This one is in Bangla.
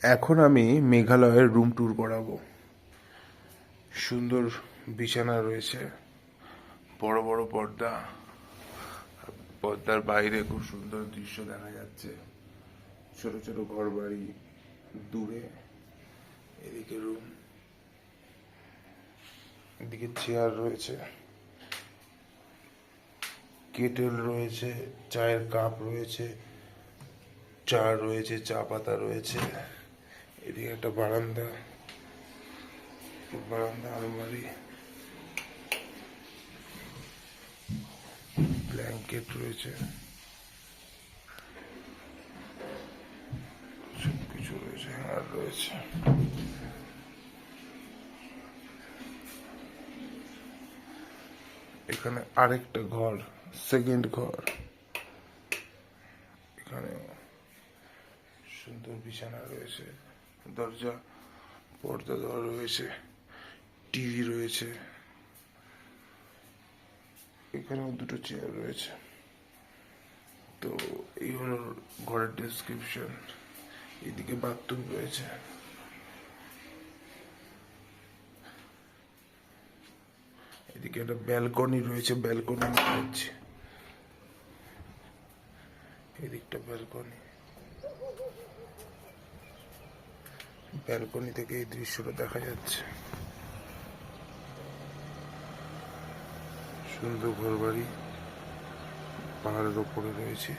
এখন আমি মেঘালয়ের রুম ট্যুর করাবো। সুন্দর বিছানা রয়েছে, বড় বড় পর্দা, পর্দার বাইরে খুব সুন্দর দৃশ্য দেখা যাচ্ছে, ছোট ছোট ঘর বাড়ি দূরে, এদিকে রুম, এদিকে চেয়ার রয়েছে, কেটেল রয়েছে, চায়ের কাপ রয়েছে, চা রয়েছে, চা পাতা রয়েছে, এদিকে একটা বারান্দা, বারান্দা আলমারি, ব্ল্যাঙ্কেট রয়েছে, সবকিছু রয়েছে, আর রয়েছে এখানে আরেকটা ঘর, সেকেন্ড ঘর। এখানে সুন্দর বিছানা রয়েছে, দরজা পর্দা দেওয়া রয়েছে, টিভি রয়েছে, এখানেও দুটো চেয়ার রয়েছে। তো এই হলো ঘরের ডেসক্রিপশন। এদিকে বাথরুম রয়েছে, এদিকে একটা ব্যালকনি রয়েছে, ব্যালকনি রয়েছে, এদিকটা ব্যালকনি, ব্যালকনি থেকে এই দৃশ্যটা দেখা যাচ্ছে। সুন্দর ঘরবাড়ি পাহাড়ের ওপরে রয়েছে।